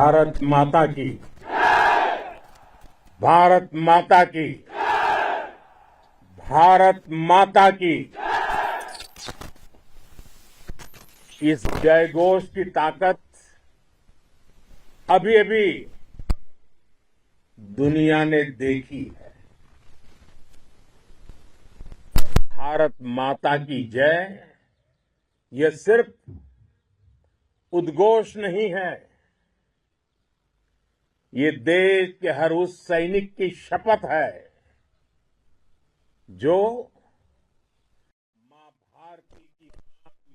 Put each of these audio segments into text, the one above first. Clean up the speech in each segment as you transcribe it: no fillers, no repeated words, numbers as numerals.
भारत माता की, भारत माता की, भारत माता की। इस जयघोष की ताकत अभी अभी दुनिया ने देखी है। भारत माता की जय यह सिर्फ उद्घोष नहीं है, ये देश के हर उस सैनिक की शपथ है जो मां भारती की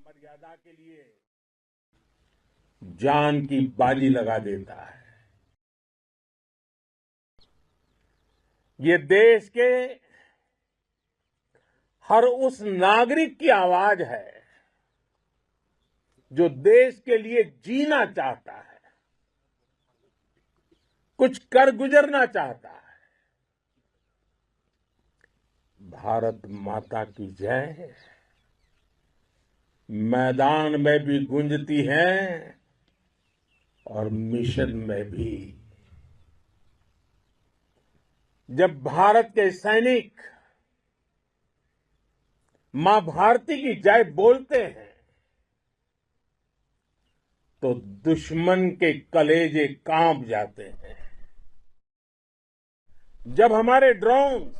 मर्यादा के लिए जान की बाजी लगा देता है। ये देश के हर उस नागरिक की आवाज है जो देश के लिए जीना चाहता है, कुछ कर गुजरना चाहता है। भारत माता की जय मैदान में भी गूंजती है और मिशन में भी। जब भारत के सैनिक मां भारती की जय बोलते हैं तो दुश्मन के कलेजे कांप जाते हैं। जब हमारे ड्रोन,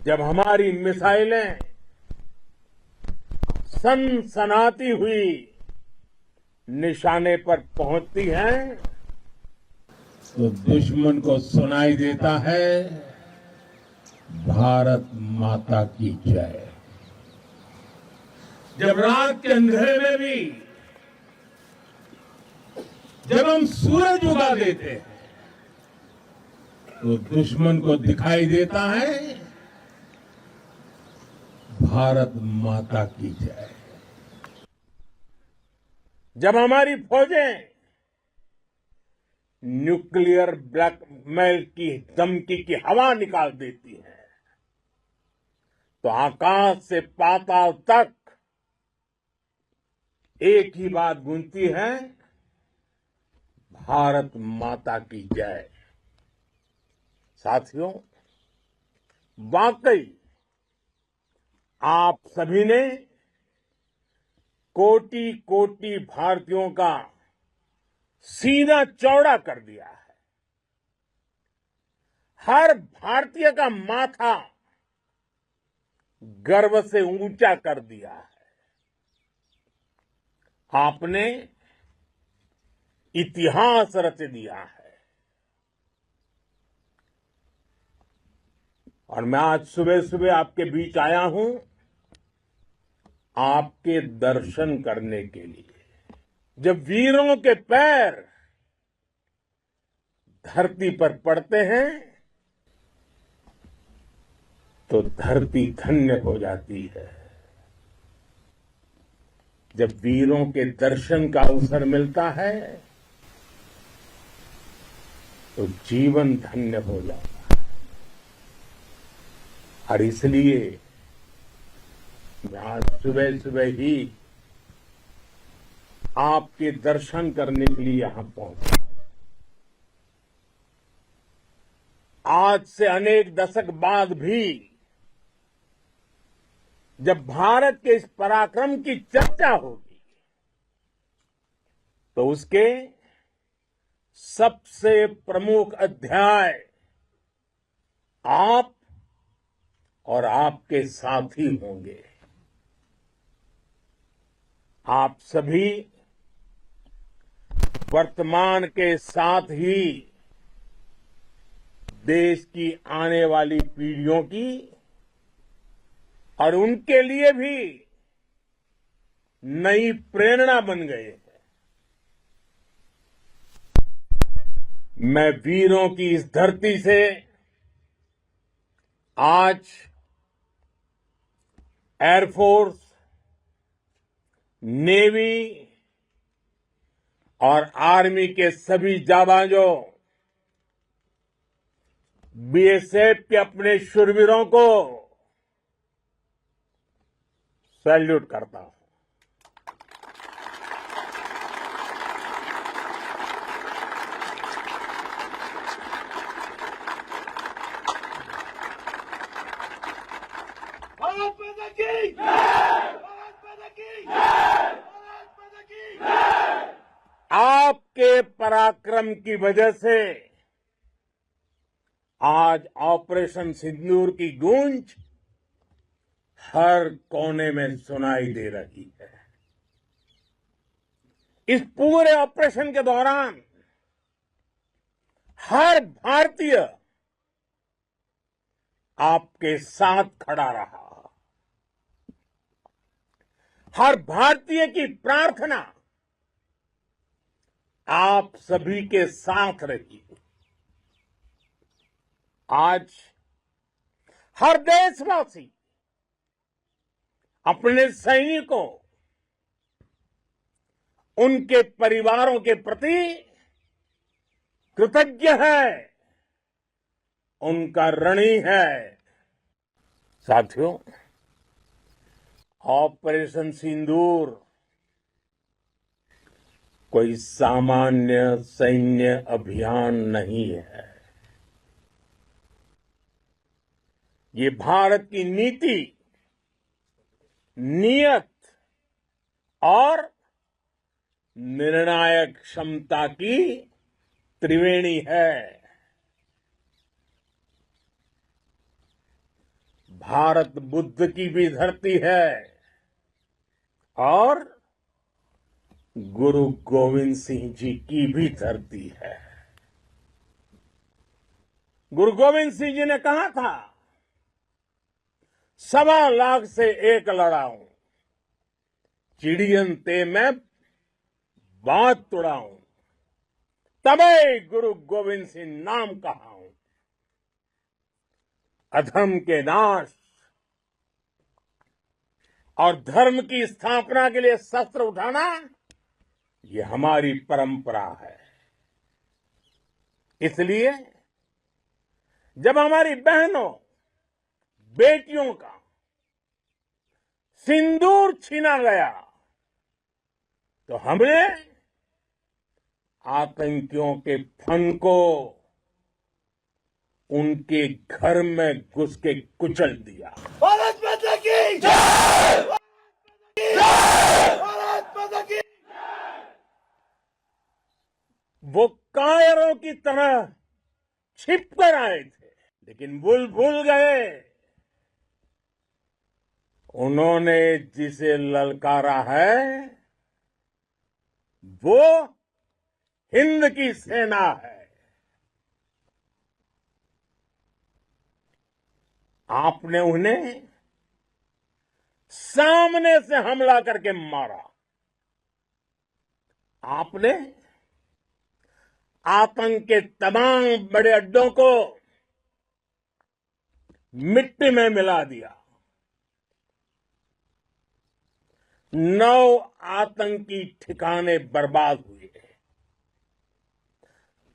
जब हमारी मिसाइलें सनसनाती हुई निशाने पर पहुंचती हैं तो दुश्मन को सुनाई देता है भारत माता की जय। जब रात के अंधेरे में भी जब हम सूरज उगा देते हैं तो दुश्मन को दिखाई देता है भारत माता की जय। जब हमारी फौजें न्यूक्लियर ब्लैकमेल की धमकी की हवा निकाल देती हैं तो आकाश से पाताल तक एक ही बात गूंजती है, भारत माता की जय। साथियों, वाकई आप सभी ने कोटि कोटि भारतीयों का सीना चौड़ा कर दिया है। हर भारतीय का माथा गर्व से ऊंचा कर दिया है। आपने इतिहास रच दिया है। और मैं आज सुबह सुबह आपके बीच आया हूं आपके दर्शन करने के लिए। जब वीरों के पैर धरती पर पड़ते हैं तो धरती धन्य हो जाती है। जब वीरों के दर्शन का अवसर मिलता है तो जीवन धन्य हो जाता है। और इसलिए मैं आज सुबह सुबह ही आपके दर्शन करने के लिए यहां पहुंचा। आज से अनेक दशक बाद भी जब भारत के इस पराक्रम की चर्चा होगी तो उसके सबसे प्रमुख अध्याय आप और आपके साथी होंगे। आप सभी वर्तमान के साथ ही देश की आने वाली पीढ़ियों की और उनके लिए भी नई प्रेरणा बन गए हैं। मैं वीरों की इस धरती से आज एयरफोर्स, नेवी और आर्मी के सभी जाबाजों, बीएसएफ के अपने शूरवीरों को सैल्यूट करता हूं। भारत माता की जय! भारत माता की जय! भारत माता की जय! आपके पराक्रम की वजह से आज ऑपरेशन सिंदूर की गूंज हर कोने में सुनाई दे रही है। इस पूरे ऑपरेशन के दौरान हर भारतीय आपके साथ खड़ा रहा। हर भारतीय की प्रार्थना आप सभी के साथ रही। आज हर देशवासी अपने सैनिकों, उनके परिवारों के प्रति कृतज्ञ है, उनका ऋणी है। साथियों, ऑपरेशन सिंदूर कोई सामान्य सैन्य अभियान नहीं है। ये भारत की नीति, नियत और निर्णायक क्षमता की त्रिवेणी है। भारत बुद्ध की भी धरती है और गुरु गोविंद सिंह जी की भी धरती है। गुरु गोविंद सिंह जी ने कहा था, 1.25 से एक लड़ाऊं, चिड़ियन ते मैं बात तुड़ाऊं, तबे गुरु गोविंद सिंह नाम कहाऊं। अधर्म के नाश और धर्म की स्थापना के लिए शस्त्र उठाना, ये हमारी परंपरा है। इसलिए जब हमारी बहनों, बेटियों का सिंदूर छीना गया, तो हमने आतंकियों के फन को उनके घर में घुस के कुचल दिया। भारत माता की जय! भारत माता की वो कायरों की तरह छिप कर आए थे, लेकिन भूल गए उन्होंने जिसे ललकारा है वो हिंद की सेना है। आपने उन्हें सामने से हमला करके मारा। आपने आतंक के तमाम बड़े अड्डों को मिट्टी में मिला दिया। 9 आतंकी ठिकाने बर्बाद हुए।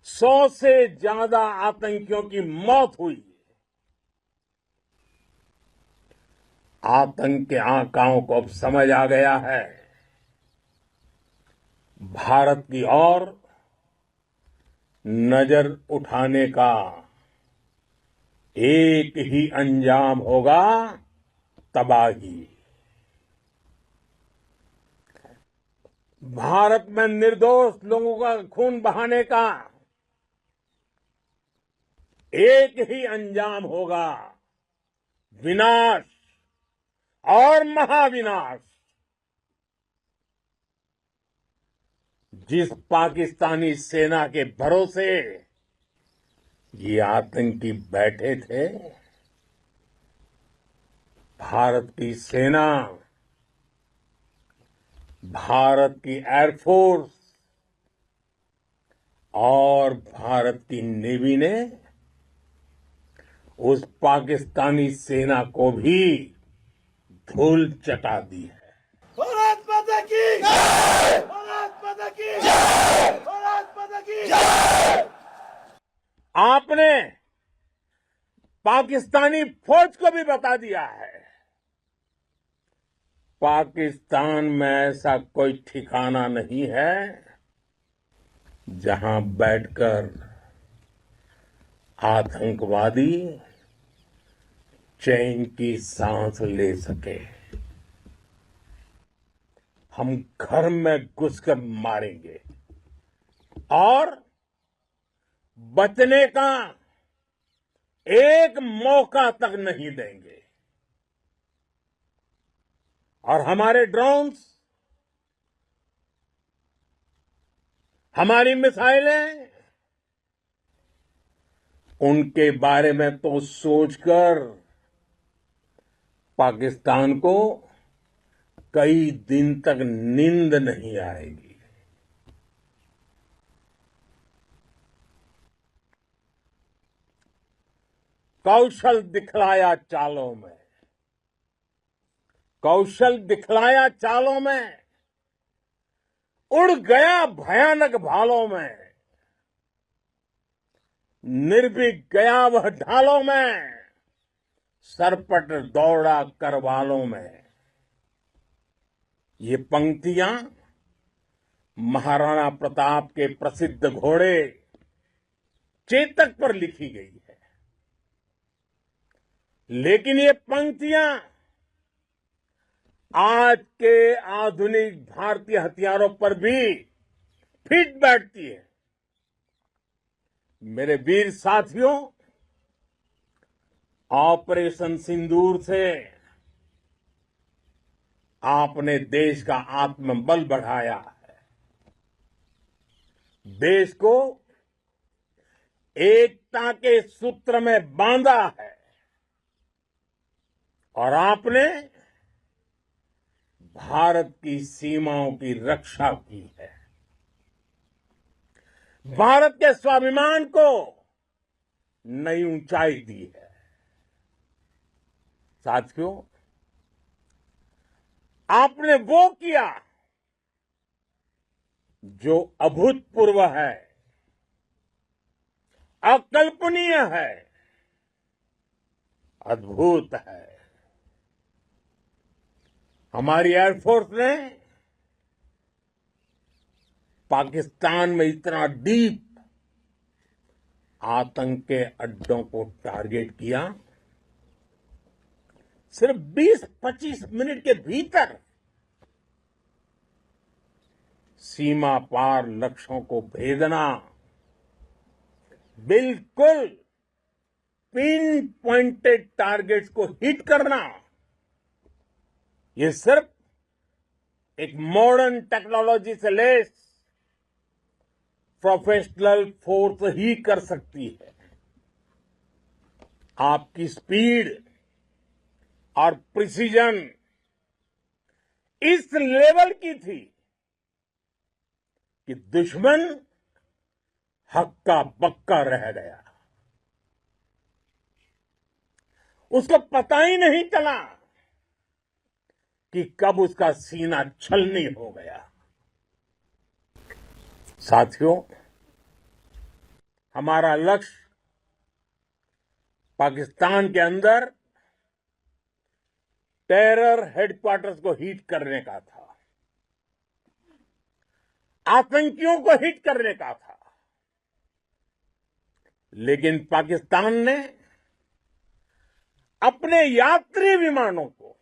100 से ज्यादा आतंकियों की मौत हुई। आतंक के आकाओं को अब समझ आ गया है, भारत की ओर नजर उठाने का एक ही अंजाम होगा, तबाही। भारत में निर्दोष लोगों का खून बहाने का एक ही अंजाम होगा, विनाश और महाविनाश। जिस पाकिस्तानी सेना के भरोसे ये आतंकी बैठे थे, भारत की सेना, भारत की एयरफोर्स और भारत की नेवी ने उस पाकिस्तानी सेना को भी धूल चटा दी है। भारत माता की जय! भारत माता की जय! भारत माता की जय! आपने पाकिस्तानी फौज को भी बता दिया है, पाकिस्तान में ऐसा कोई ठिकाना नहीं है जहां बैठकर आतंकवादी चैन की सांस ले सके। हम घर में घुसकर मारेंगे और बचने का एक मौका तक नहीं देंगे। और हमारे ड्रोन्स, हमारी मिसाइलें, उनके बारे में तो सोचकर पाकिस्तान को कई दिन तक नींद नहीं आएगी। कौशल दिखलाया चालों में, कौशल दिखलाया चालों में, उड़ गया भयानक भालों में, निर्भीक गया वह ढालों में, सरपट दौड़ा करवालों में। ये पंक्तियां महाराणा प्रताप के प्रसिद्ध घोड़े चेतक पर लिखी गई है। लेकिन ये पंक्तियां आज के आधुनिक भारतीय हथियारों पर भी फिट बैठती है। मेरे वीर साथियों, ऑपरेशन सिंदूर से आपने देश का आत्मबल बढ़ाया है, देश को एकता के सूत्र में बांधा है और आपने भारत की सीमाओं की रक्षा की है। भारत के स्वाभिमान को नई ऊंचाई दी है। साथियों, आपने वो किया जो अभूतपूर्व है, अकल्पनीय है, अद्भुत है। हमारी एयरफोर्स ने पाकिस्तान में इतना डीप आतंक के अड्डों को टारगेट किया, सिर्फ 20-25 मिनट के भीतर सीमा पार लक्ष्यों को भेदना, बिल्कुल पिन पॉइंटेड टारगेट्स को हिट करना, ये सिर्फ एक मॉडर्न टेक्नोलॉजी से लेस प्रोफेशनल फोर्स ही कर सकती है। आपकी स्पीड और प्रिसीजन इस लेवल की थी कि दुश्मन हक्का बक्का रह गया। उसको पता ही नहीं चला कि कब उसका सीना छलनी हो गया। साथियों, हमारा लक्ष्य पाकिस्तान के अंदर टेरर हेडक्वार्टर्स को हिट करने का था, आतंकियों को हिट करने का था। लेकिन पाकिस्तान ने अपने यात्री विमानों को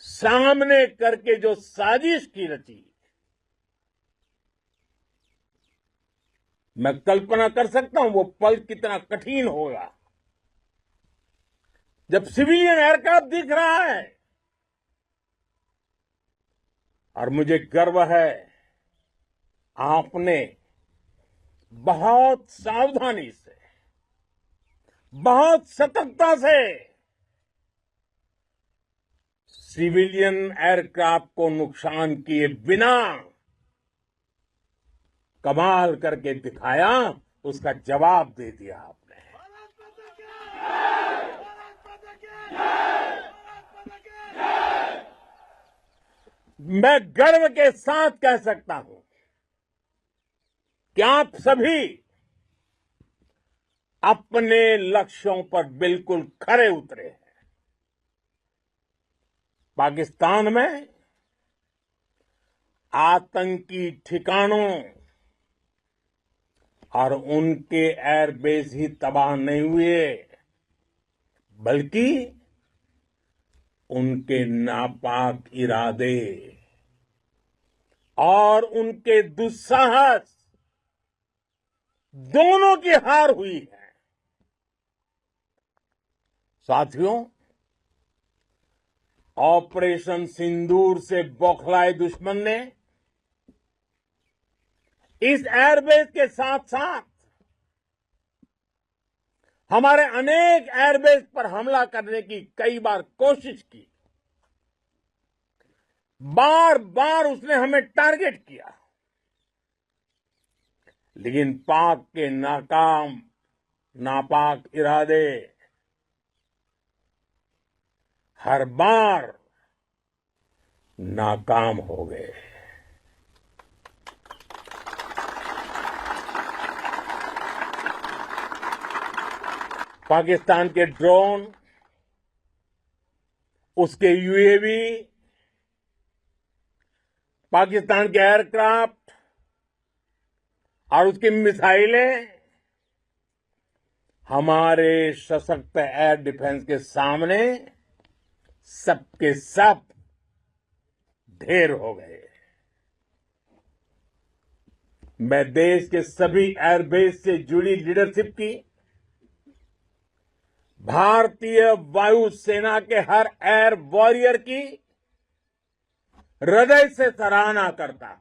सामने करके जो साजिश की रची, मैं कल्पना कर सकता हूं वो पल कितना कठिन होगा जब सिविलियन एयरक्राफ्ट दिख रहा है। और मुझे गर्व है, आपने बहुत सावधानी से, बहुत सतर्कता से सिविलियन एयरक्राफ्ट को नुकसान किए बिना कमाल करके दिखाया, उसका जवाब दे दिया आपने। मैं गर्व के साथ कह सकता हूं कि आप सभी अपने लक्ष्यों पर बिल्कुल खरे उतरे हैं। पाकिस्तान में आतंकी ठिकानों और उनके एयरबेस ही तबाह नहीं हुए, बल्कि उनके नापाक इरादे और उनके दुस्साहस दोनों की हार हुई है। साथियों, ऑपरेशन सिंदूर से बौखलाए दुश्मन ने इस एयरबेस के साथ साथ हमारे अनेक एयरबेस पर हमला करने की कई बार कोशिश की। बार बार उसने हमें टारगेट किया, लेकिन पाक के नापाक इरादे हर बार नाकाम हो गए। पाकिस्तान के ड्रोन, उसके यूएवी, पाकिस्तान के एयरक्राफ्ट और उसकी मिसाइलें हमारे सशक्त एयर डिफेंस के सामने सबके सब ढेर हो गए। मैं देश के सभी एयरबेस से जुड़ी लीडरशिप की, भारतीय वायुसेना के हर एयर वॉरियर की हृदय से सराहना करता हूं।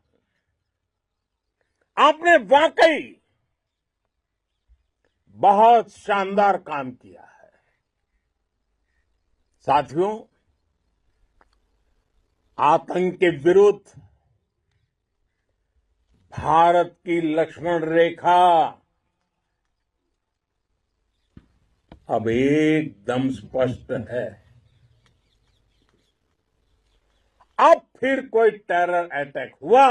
आपने वाकई बहुत शानदार काम किया है। साथियों, आतंक के विरुद्ध भारत की लक्ष्मण रेखा अब एकदम स्पष्ट है। अब फिर कोई टेरर अटैक हुआ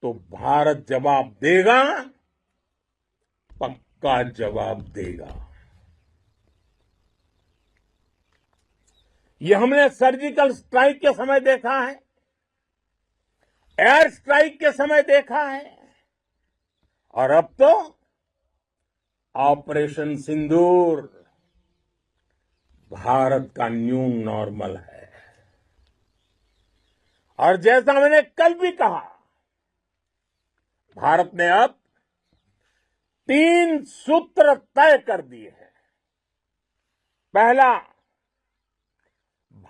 तो भारत जवाब देगा, पक्का जवाब देगा। ये हमने सर्जिकल स्ट्राइक के समय देखा है, एयर स्ट्राइक के समय देखा है, और अब तो ऑपरेशन सिंदूर भारत का न्यू नॉर्मल है। और जैसा मैंने कल भी कहा, भारत ने अब 3 सूत्र तय कर दिए हैं। पहला,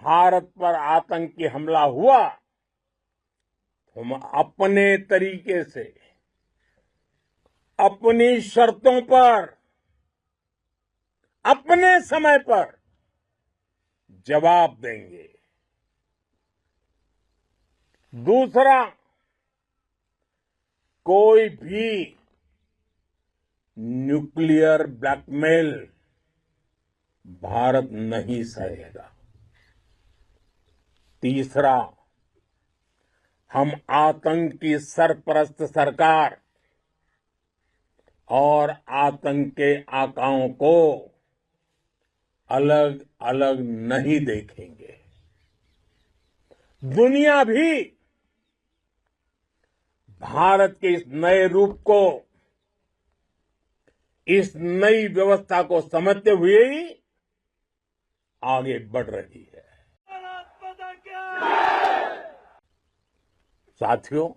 भारत पर आतंकी हमला हुआ, हम अपने तरीके से, अपनी शर्तों पर, अपने समय पर जवाब देंगे। दूसरा, कोई भी न्यूक्लियर ब्लैकमेल भारत नहीं सहेगा। तीसरा, हम आतंक की सरपरस्त सरकार और आतंक के आकाओं को अलग अलग नहीं देखेंगे। दुनिया भी भारत के इस नए रूप को, इस नई व्यवस्था को समझते हुए ही आगे बढ़ रही है। भारत माता की साथियों,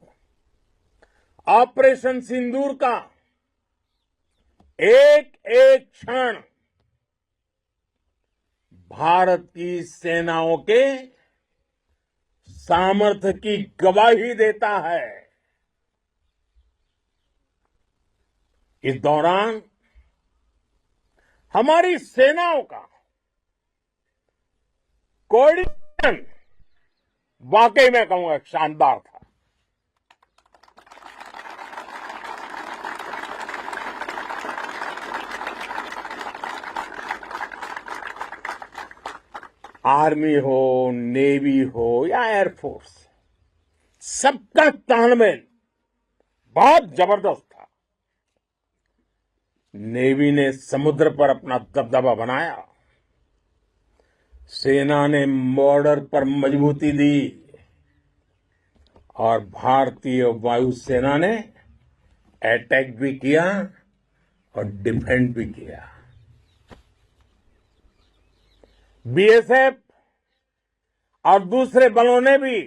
ऑपरेशन सिंदूर का एक एक क्षण भारत की सेनाओं के सामर्थ्य की गवाही देता है। इस दौरान हमारी सेनाओं का कोऑर्डिनेशन वाकई में कहूंगा शानदार था। आर्मी हो, नेवी हो या एयरफोर्स, सबका तालमेल बहुत जबरदस्त था। नेवी ने समुद्र पर अपना दबदबा बनाया, सेना ने बॉर्डर पर मजबूती दी और भारतीय वायुसेना ने अटैक भी किया और डिफेंड भी किया। बीएसएफ और दूसरे बलों ने भी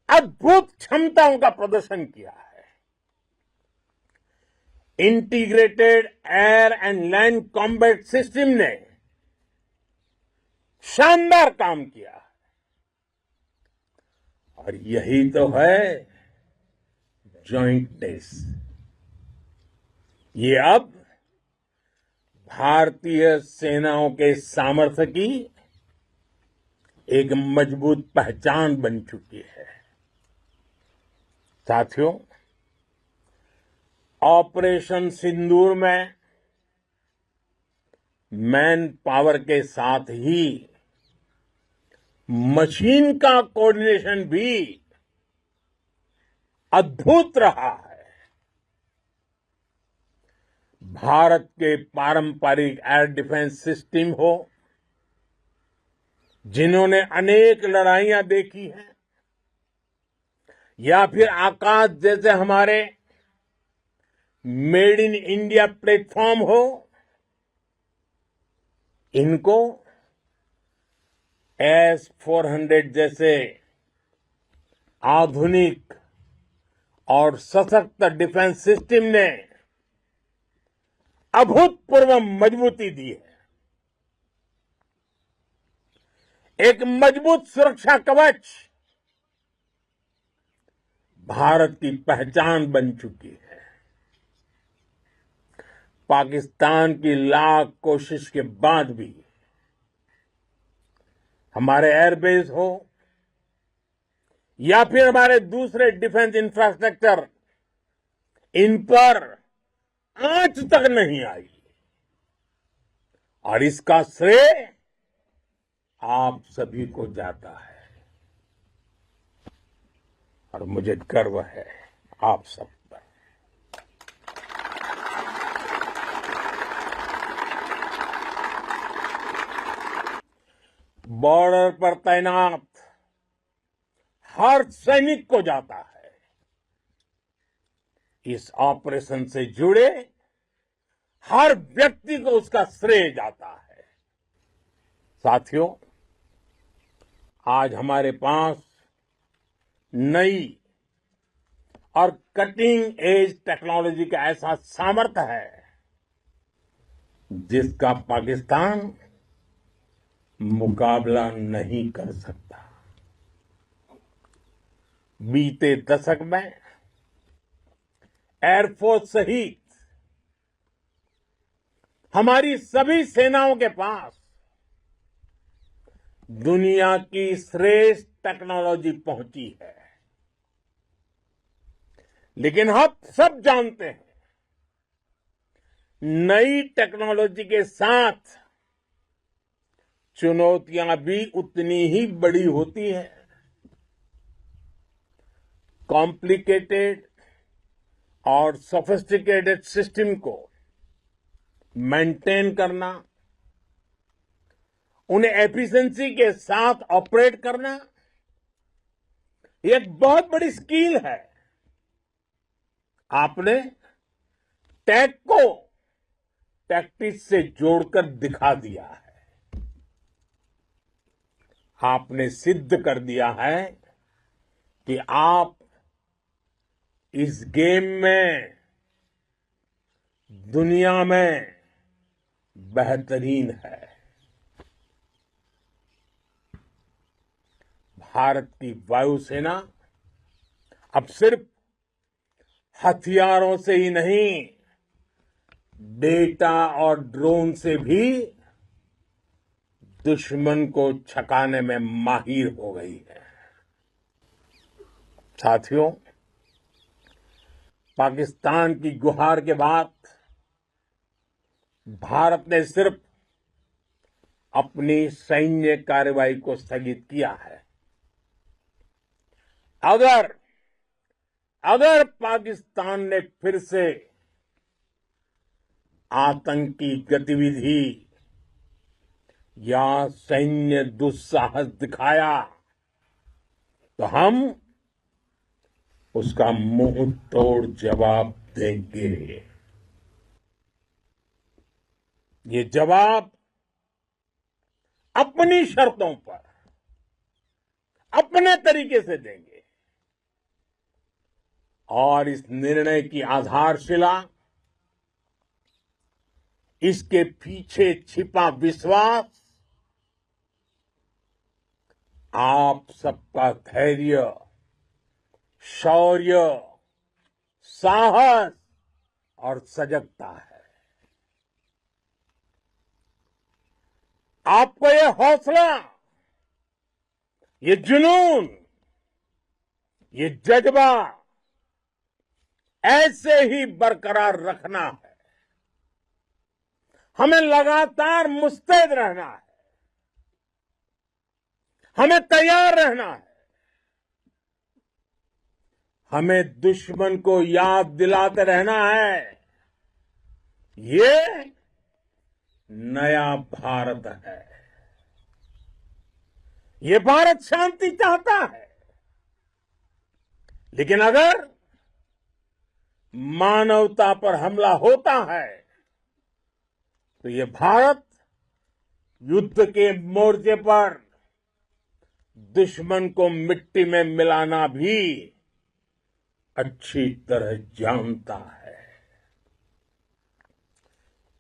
अद्भुत क्षमताओं का प्रदर्शन किया है। Integrated air and land combat system ने शानदार काम किया है। और यही तो है जॉइंटनेस। ये अब भारतीय सेनाओं के सामर्थ्य की एक मजबूत पहचान बन चुकी है। साथियों, ऑपरेशन सिंदूर में मैन पावर के साथ ही मशीन का कोऑर्डिनेशन भी अद्भुत रहा है। भारत के पारंपरिक एयर डिफेंस सिस्टम हो, जिन्होंने अनेक लड़ाइयां देखी हैं, या फिर आकाश जैसे हमारे मेड इन इंडिया प्लेटफॉर्म हो, इनको S-400 जैसे आधुनिक और सशक्त डिफेंस सिस्टम ने अभूतपूर्व मजबूती दी है। एक मजबूत सुरक्षा कवच भारत की पहचान बन चुकी है। पाकिस्तान की लाख कोशिश के बाद भी हमारे एयरबेस हो या फिर हमारे दूसरे डिफेंस इंफ्रास्ट्रक्चर, इन पर आंच तक नहीं आई। और इसका श्रेय आप सभी को जाता है। और मुझे गर्व है आप सब पर। बॉर्डर पर तैनात हर सैनिक को जाता है। इस ऑपरेशन से जुड़े हर व्यक्ति को उसका श्रेय जाता है। साथियों, आज हमारे पास नई और कटिंग एज टेक्नोलॉजी का ऐसा सामर्थ्य है जिसका पाकिस्तान मुकाबला नहीं कर सकता। बीते दशक में एयरफोर्स सहित हमारी सभी सेनाओं के पास दुनिया की श्रेष्ठ टेक्नोलॉजी पहुंची है। लेकिन हम सब जानते हैं, नई टेक्नोलॉजी के साथ चुनौतियां भी उतनी ही बड़ी होती हैं। कॉम्प्लिकेटेड और सोफिस्टिकेटेड सिस्टम को मेंटेन करना, उन्हें एफिशिएंसी के साथ ऑपरेट करना, एक बहुत बड़ी स्किल है। आपने टेक को टैक्टिक्स से जोड़कर दिखा दिया है। आपने सिद्ध कर दिया है कि आप इस गेम में दुनिया में बेहतरीन है। भारत की वायुसेना अब सिर्फ हथियारों से ही नहीं, डेटा और ड्रोन से भी दुश्मन को छकाने में माहिर हो गई है। साथियों, पाकिस्तान की गुहार के बाद भारत ने सिर्फ अपनी सैन्य कार्रवाई को स्थगित किया है। अगर पाकिस्तान ने फिर से आतंकी गतिविधि या सैन्य दुस्साहस दिखाया तो हम उसका मुंह तोड़ जवाब देंगे। ये जवाब अपनी शर्तों पर, अपने तरीके से देंगे। और इस निर्णय की आधारशिला, इसके पीछे छिपा विश्वास आप सबका धैर्य, शौर्य, साहस और सजगता है। आपको ये हौसला, ये जुनून, ये जज्बा ऐसे ही बरकरार रखना है। हमें लगातार मुस्तैद रहना है, हमें तैयार रहना है। हमें दुश्मन को याद दिलाते रहना है, ये नया भारत है। ये भारत शांति चाहता है, लेकिन अगर मानवता पर हमला होता है तो ये भारत युद्ध के मोर्चे पर दुश्मन को मिट्टी में मिलाना भी अच्छी तरह जानता है।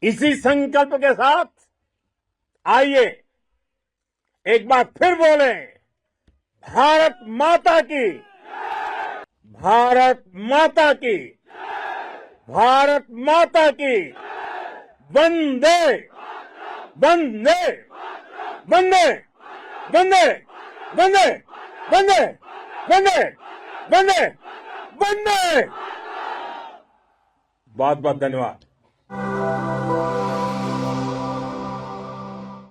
इसी संकल्प के साथ आइए एक बार फिर बोलें, भारत माता की, भारत माता की, भारत माता की, वंदे वंदे वंदे वंदे वंदे वंदे वंदे वंदे वंदे। बहुत बहुत धन्यवाद।